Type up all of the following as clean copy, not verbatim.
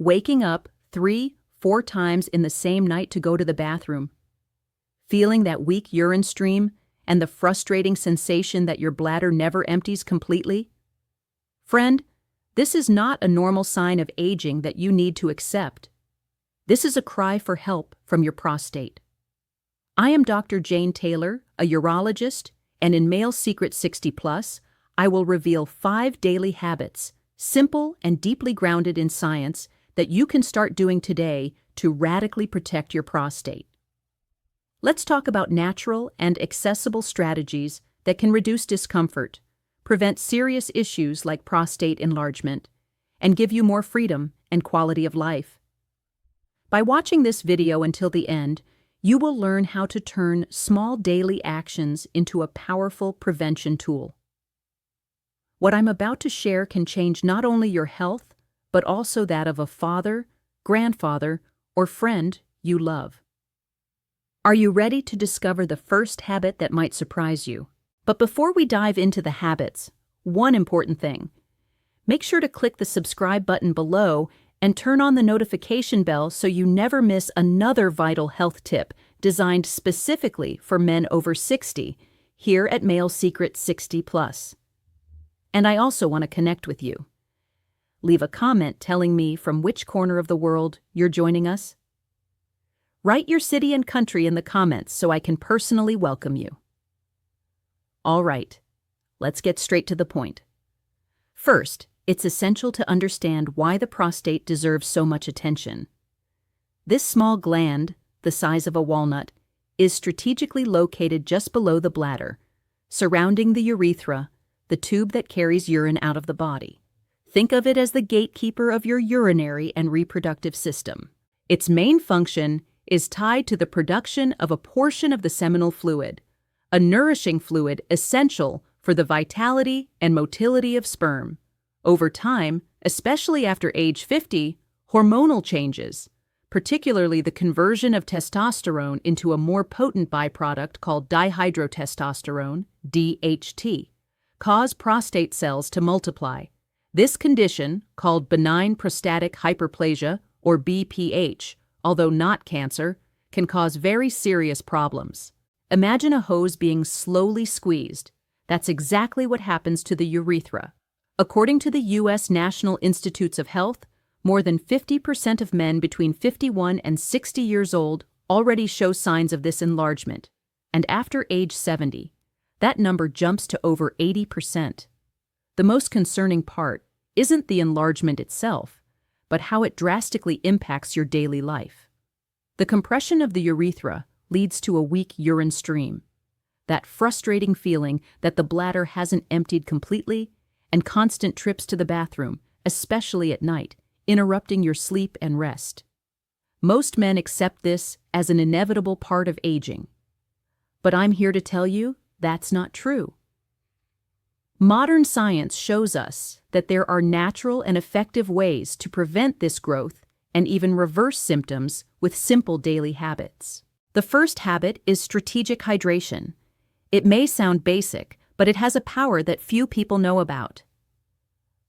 waking up 3-4 times in the same night to go to the bathroom, feeling that weak urine stream and the frustrating sensation that your bladder never empties completely? Friend, this is not a normal sign of aging that you need to accept. This is a cry for help from your prostate. I am Dr. Jane Taylor, a urologist, and in Male Secret 60+, I will reveal 5 daily habits, simple and deeply grounded in science, that you can start doing today to radically protect your prostate. Let's talk about natural and accessible strategies that can reduce discomfort, prevent serious issues like prostate enlargement, and give you more freedom and quality of life. By watching this video until the end, you will learn how to turn small daily actions into a powerful prevention tool. What I'm about to share can change not only your health, but also that of a father, grandfather, or friend you love. Are you ready to discover the first habit that might surprise you? But before we dive into the habits, one important thing. Make sure to click the subscribe button below and turn on the notification bell so you never miss another vital health tip designed specifically for men over 60 here at Male Secret 60+. And I also want to connect with you. Leave a comment telling me from which corner of the world you're joining us. Write your city and country in the comments so I can personally welcome you. All right, let's get straight to the point. First, it's essential to understand why the prostate deserves so much attention. This small gland, the size of a walnut, is strategically located just below the bladder, surrounding the urethra, the tube that carries urine out of the body. Think of it as the gatekeeper of your urinary and reproductive system. Its main function is tied to the production of a portion of the seminal fluid, a nourishing fluid essential for the vitality and motility of sperm. Over time, especially after age 50, hormonal changes, particularly the conversion of testosterone into a more potent byproduct called dihydrotestosterone, DHT, cause prostate cells to multiply. This condition, called Benign Prostatic Hyperplasia, or BPH, although not cancer, can cause very serious problems. Imagine a hose being slowly squeezed. That's exactly what happens to the urethra. According to the U.S. National Institutes of Health, more than 50% of men between 51 and 60 years old already show signs of this enlargement, and after age 70, that number jumps to over 80%. The most concerning part isn't the enlargement itself, but how it drastically impacts your daily life. The compression of the urethra leads to a weak urine stream, that frustrating feeling that the bladder hasn't emptied completely, and constant trips to the bathroom, especially at night, interrupting your sleep and rest. Most men accept this as an inevitable part of aging. But I'm here to tell you that's not true. Modern science shows us that there are natural and effective ways to prevent this growth and even reverse symptoms with simple daily habits. The first habit is strategic hydration. It may sound basic, but it has a power that few people know about.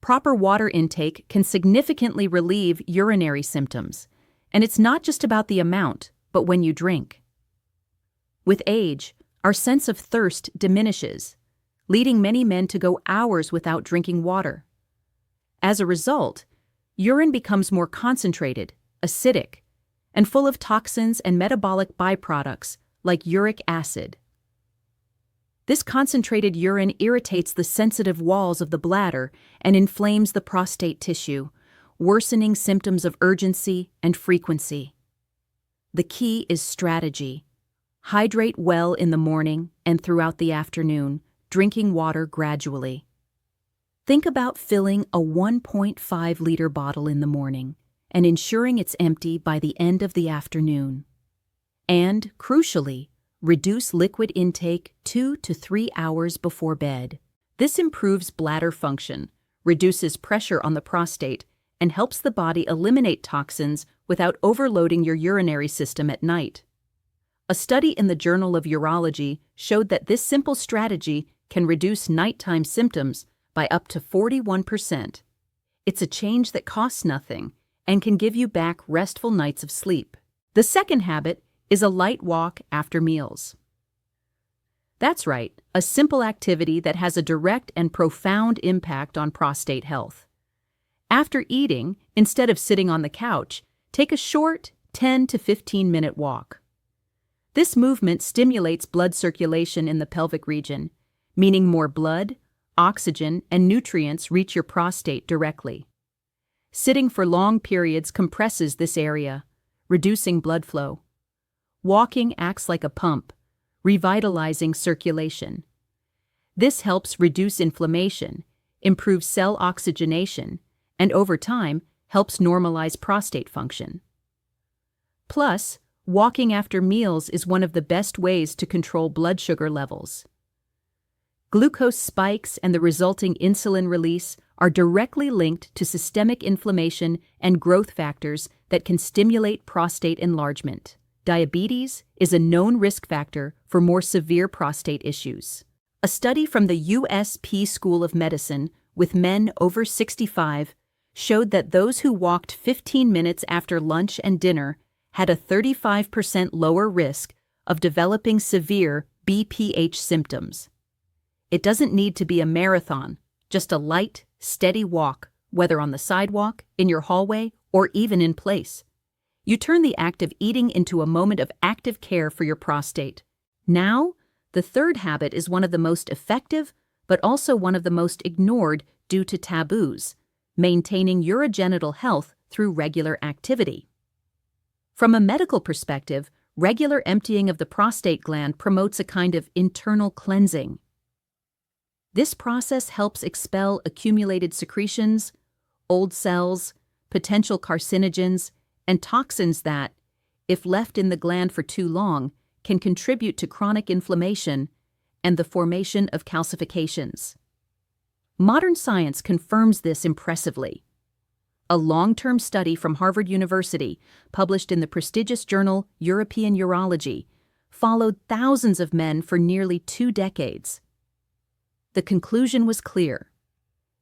Proper water intake can significantly relieve urinary symptoms, and it's not just about the amount, but when you drink. With age, our sense of thirst diminishes, leading many men to go hours without drinking water. As a result, urine becomes more concentrated, acidic, and full of toxins and metabolic byproducts like uric acid. This concentrated urine irritates the sensitive walls of the bladder and inflames the prostate tissue, worsening symptoms of urgency and frequency. The key is strategy. Hydrate well in the morning and throughout the afternoon, drinking water gradually. Think about filling a 1.5-liter bottle in the morning and ensuring it's empty by the end of the afternoon. And, crucially, reduce liquid intake 2 to 3 hours before bed. This improves bladder function, reduces pressure on the prostate, and helps the body eliminate toxins without overloading your urinary system at night. A study in the Journal of Urology showed that this simple strategy can reduce nighttime symptoms by up to 41%. It's a change that costs nothing and can give you back restful nights of sleep. The second habit is a light walk after meals. That's right, a simple activity that has a direct and profound impact on prostate health. After eating, instead of sitting on the couch, take a short 10 to 15-minute walk. This movement stimulates blood circulation in the pelvic region, meaning more blood, oxygen, and nutrients reach your prostate directly. Sitting for long periods compresses this area, reducing blood flow. Walking acts like a pump, revitalizing circulation. This helps reduce inflammation, improve cell oxygenation, and over time helps normalize prostate function. Plus, walking after meals is one of the best ways to control blood sugar levels. Glucose spikes and the resulting insulin release are directly linked to systemic inflammation and growth factors that can stimulate prostate enlargement. Diabetes is a known risk factor for more severe prostate issues. A study from the USP School of Medicine with men over 65 showed that those who walked 15 minutes after lunch and dinner had a 35% lower risk of developing severe BPH symptoms. It doesn't need to be a marathon, just a light, steady walk, whether on the sidewalk, in your hallway, or even in place. You turn the act of eating into a moment of active care for your prostate. Now, the third habit is one of the most effective, but also one of the most ignored due to taboos: maintaining urogenital health through regular activity. From a medical perspective, regular emptying of the prostate gland promotes a kind of internal cleansing. This process helps expel accumulated secretions, old cells, potential carcinogens, and toxins that, if left in the gland for too long, can contribute to chronic inflammation and the formation of calcifications. Modern science confirms this impressively. A long-term study from Harvard University, published in the prestigious journal European Urology, followed thousands of men for nearly 2 decades. The conclusion was clear.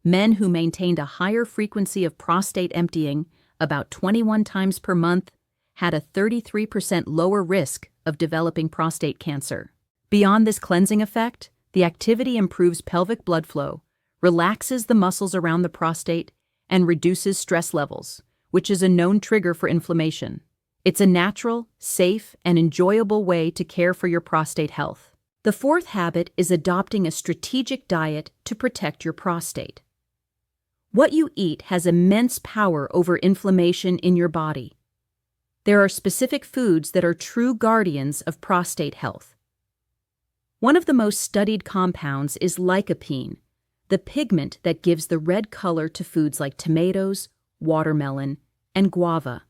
Men who maintained a higher frequency of prostate emptying, about 21 times per month, had a 33% lower risk of developing prostate cancer. Beyond this cleansing effect, the activity improves pelvic blood flow, relaxes the muscles around the prostate, and reduces stress levels, which is a known trigger for inflammation. It's a natural, safe, and enjoyable way to care for your prostate health. The fourth habit is adopting a strategic diet to protect your prostate. What you eat has immense power over inflammation in your body. There are specific foods that are true guardians of prostate health. One of the most studied compounds is lycopene, the pigment that gives the red color to foods like tomatoes, watermelon, and guava.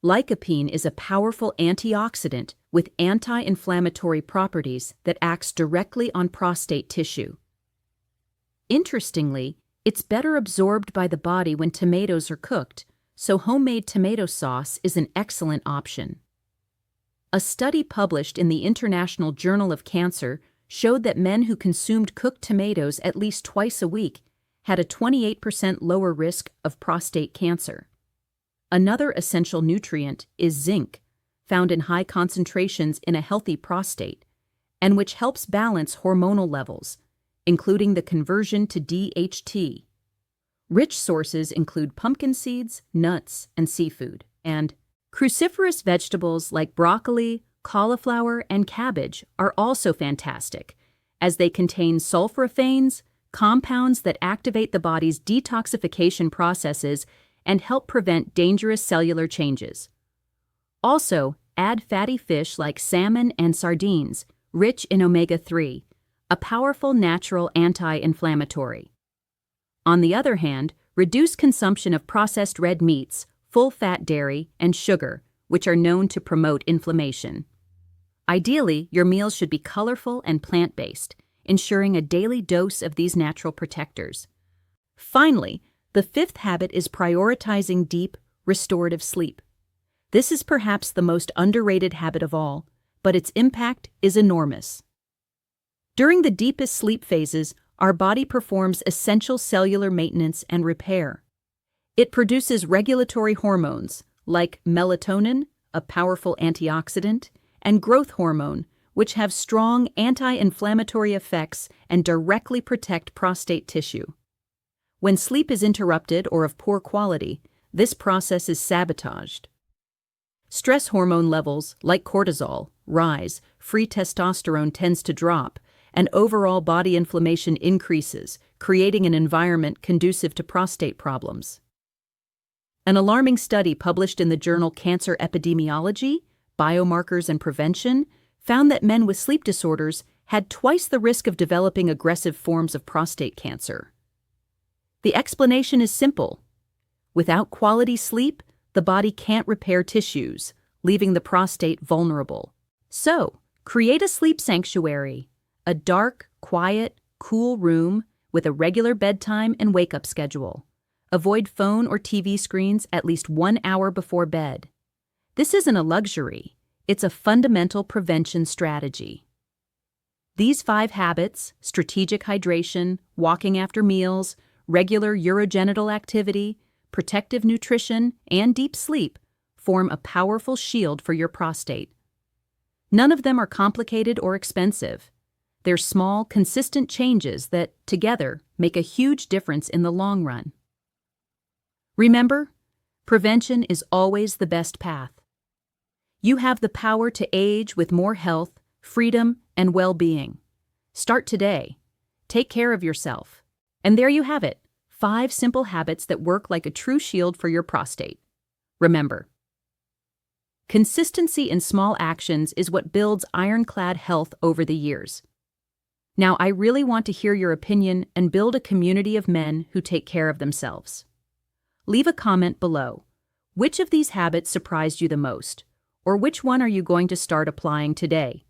Lycopene is a powerful antioxidant with anti-inflammatory properties that acts directly on prostate tissue. Interestingly, it's better absorbed by the body when tomatoes are cooked, so homemade tomato sauce is an excellent option. A study published in the International Journal of Cancer showed that men who consumed cooked tomatoes at least twice a week had a 28% lower risk of prostate cancer. Another essential nutrient is zinc, found in high concentrations in a healthy prostate, and which helps balance hormonal levels, including the conversion to DHT. Rich sources include pumpkin seeds, nuts, and seafood, and cruciferous vegetables like broccoli, cauliflower, and cabbage are also fantastic, as they contain sulforaphanes, compounds that activate the body's detoxification processes and help prevent dangerous cellular changes. Also, add fatty fish like salmon and sardines, rich in omega-3, a powerful natural anti-inflammatory. On the other hand, reduce consumption of processed red meats, full-fat dairy, and sugar, which are known to promote inflammation. Ideally, your meals should be colorful and plant-based, ensuring a daily dose of these natural protectors. Finally, the fifth habit is prioritizing deep, restorative sleep. This is perhaps the most underrated habit of all, but its impact is enormous. During the deepest sleep phases, our body performs essential cellular maintenance and repair. It produces regulatory hormones like melatonin, a powerful antioxidant, and growth hormone, which have strong anti-inflammatory effects and directly protect prostate tissue. When sleep is interrupted or of poor quality, this process is sabotaged. Stress hormone levels, like cortisol, rise, free testosterone tends to drop, and overall body inflammation increases, creating an environment conducive to prostate problems. An alarming study published in the journal Cancer Epidemiology, Biomarkers and Prevention found that men with sleep disorders had twice the risk of developing aggressive forms of prostate cancer. The explanation is simple. Without quality sleep, the body can't repair tissues, leaving the prostate vulnerable. So, create a sleep sanctuary, a dark, quiet, cool room with a regular bedtime and wake-up schedule. Avoid phone or TV screens at least 1 hour before bed. This isn't a luxury, it's a fundamental prevention strategy. These 5 habits, strategic hydration, walking after meals, regular urogenital activity, protective nutrition, and deep sleep, form a powerful shield for your prostate. None of them are complicated or expensive. They're small, consistent changes that, together, make a huge difference in the long run. Remember, prevention is always the best path. You have the power to age with more health, freedom, and well-being. Start today. Take care of yourself. And there you have it, 5 simple habits that work like a true shield for your prostate. Remember, consistency in small actions is what builds ironclad health over the years. Now, I really want to hear your opinion and build a community of men who take care of themselves. Leave a comment below. Which of these habits surprised you the most? Or which one are you going to start applying today?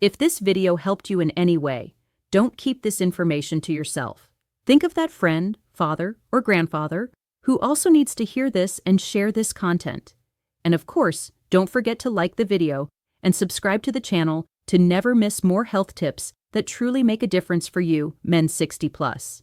If this video helped you in any way, don't keep this information to yourself. Think of that friend, father, or grandfather who also needs to hear this and share this content. And of course, don't forget to like the video and subscribe to the channel to never miss more health tips that truly make a difference for you, men 60+.